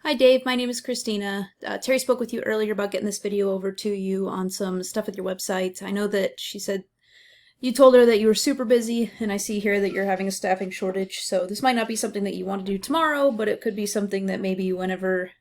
Hi Dave, my name is Christina. Terry spoke with you earlier about getting this video over to you on some stuff with your website. I know that she said you told her that you were super busy, and I see here that you're having a staffing shortage, so this might not be something that you want to do tomorrow, but it could be something that maybe whenever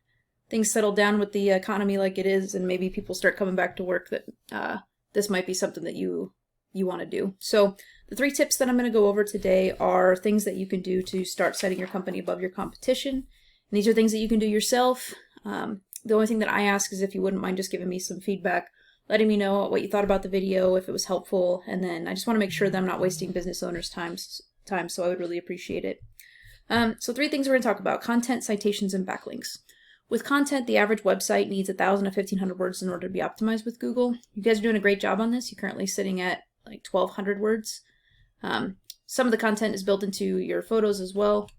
things settle down with the economy like it is, and maybe people start coming back to work, that this might be something that you want to do. So the 3 tips that I'm going to go over today are things that you can do to start setting your company above your competition. And these are things that you can do yourself. The only thing that I ask is if you wouldn't mind just giving me some feedback, letting me know what you thought about the video, if it was helpful, and then I just want to make sure that I'm not wasting business owners' time, so I would really appreciate it. So 3 things we're going to talk about: content, citations, and backlinks. With content, the average website needs 1,000 to 1,500 words in order to be optimized with Google. You guys are doing a great job on this. You're currently sitting at like 1,200 words. Some of the content is built into your photos as well,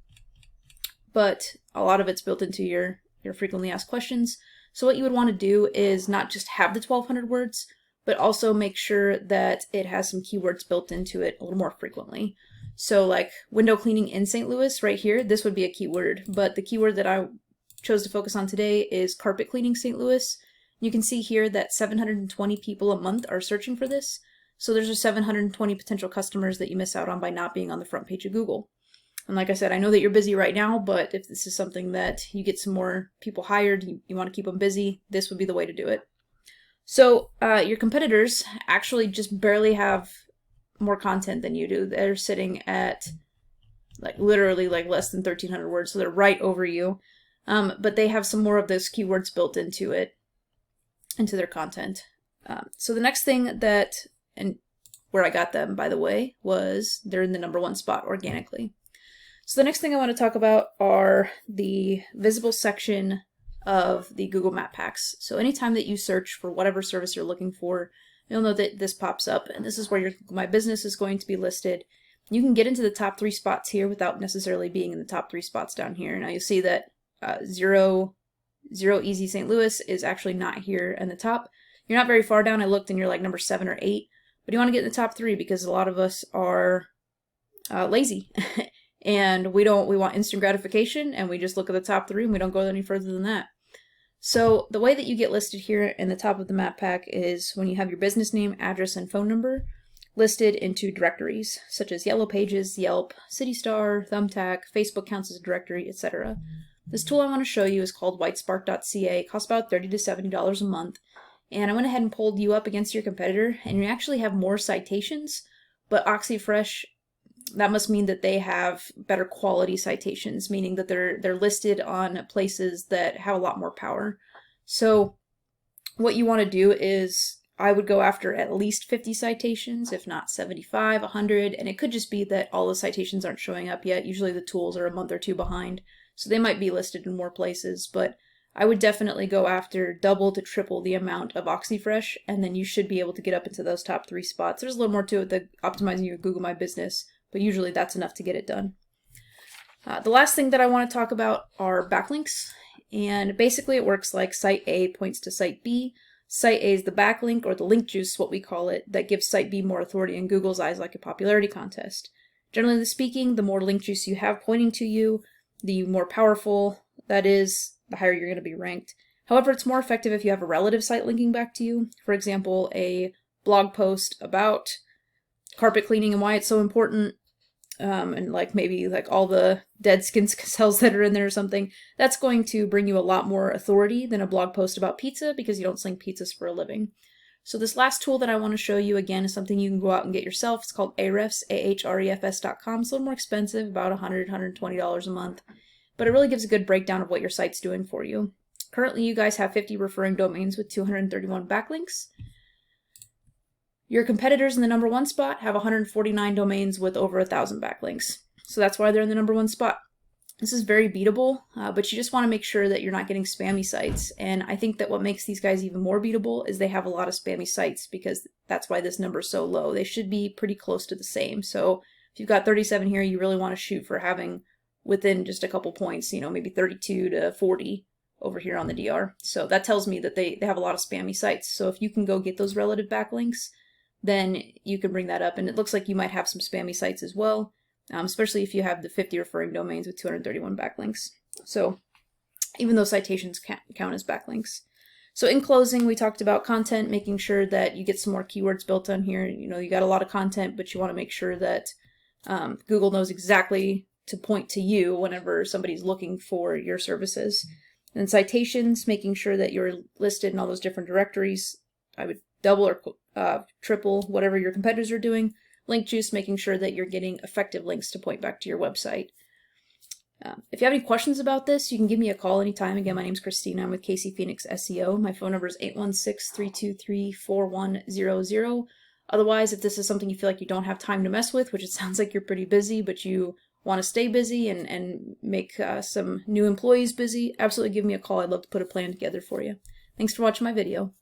but a lot of it's built into your frequently asked questions. So what you would want to do is not just have the 1,200 words, but also make sure that it has some keywords built into it a little more frequently. So like window cleaning in St. Louis right here, this would be a keyword, but the keyword that I chose to focus on today is carpet cleaning St. Louis. You can see here that 720 people a month are searching for this. So there's just 720 potential customers that you miss out on by not being on the front page of Google. And like I said, I know that you're busy right now, but if this is something that you get some more people hired, you want to keep them busy, this would be the way to do it. So your competitors actually just barely have more content than you do. They're sitting at like literally like less than 1,300 words, so they're right over you. But they have some more of those keywords built into it, into their content. So the next thing that, and where I got them, by the way, was they're in the #1 spot organically. So the next thing I want to talk about are the visible section of the Google Map Packs. So anytime that you search for whatever service you're looking for, you'll know that this pops up, and this is where my business is going to be listed. You can get into the top 3 spots here without necessarily being in the top 3 spots down here. Now you'll see that Zero Easy St. Louis is actually not here in the top. You're not very far down. I looked and you're like number 7 or 8, but you want to get in the top 3 because a lot of us are lazy. And we want instant gratification, and we just look at the top 3 and we don't go any further than that. So the way that you get listed here in the top of the map pack is when you have your business name, address, and phone number listed into directories, such as Yellow Pages, Yelp, CityStar, Thumbtack, Facebook counts as a directory, etc. This tool I want to show you is called Whitespark.ca. It costs about $30 to $70 a month. And I went ahead and pulled you up against your competitor, and you actually have more citations, but OxyFresh, that must mean that they have better quality citations, meaning that they're listed on places that have a lot more power. So what you want to do is I would go after at least 50 citations, if not 75, 100, and it could just be that all the citations aren't showing up yet. Usually the tools are a month or 2 behind, so they might be listed in more places, but I would definitely go after double to triple the amount of OxyFresh, and then you should be able to get up into those top 3 spots. There's a little more to it than optimizing your Google My Business, but usually that's enough to get it done. The last thing that I want to talk about are backlinks, and basically it works like site A points to site B. Site A is the backlink, or the link juice, what we call it, that gives site B more authority in Google's eyes, like a popularity contest. Generally speaking, the more link juice you have pointing to you, the more powerful that is, the higher you're going to be ranked. However, it's more effective if you have a relative site linking back to you. For example, a blog post about carpet cleaning and why it's so important, and like maybe like all the dead skin cells that are in there or something. That's going to bring you a lot more authority than a blog post about pizza, because you don't sling pizzas for a living. So this last tool that I want to show you again is something you can go out and get yourself. It's called Ahrefs, ahrefs.com. It's a little more expensive, about $100, $120 a month, but it really gives a good breakdown of what your site's doing for you. Currently, you guys have 50 referring domains with 231 backlinks. Your competitors in the #1 spot have 149 domains with over 1,000 backlinks. So that's why they're in the #1 spot. This is very beatable, but you just want to make sure that you're not getting spammy sites. And I think that what makes these guys even more beatable is they have a lot of spammy sites, because that's why this number is so low. They should be pretty close to the same. So if you've got 37 here, you really want to shoot for having within just a couple points, maybe 32 to 40 over here on the DR. So that tells me that they have a lot of spammy sites. So if you can go get those relative backlinks, then you can bring that up. And it looks like you might have some spammy sites as well, especially if you have the 50 referring domains with 231 backlinks. So even though citations count as backlinks. So in closing, we talked about content, making sure that you get some more keywords built on here. You know, you got a lot of content, but you want to make sure that Google knows exactly to point to you whenever somebody's looking for your services. And citations, making sure that you're listed in all those different directories. I would double or triple whatever your competitors are doing. Link juice, making sure that you're getting effective links to point back to your website. If you have any questions about this, you can give me a call anytime. Again, my name's Christina. I'm with Casey Phoenix SEO. My phone number is 816-323-4100. Otherwise, if this is something you feel like you don't have time to mess with, which it sounds like you're pretty busy, but you want to stay busy and make some new employees busy, absolutely give me a call. I'd love to put a plan together for you. Thanks for watching my video.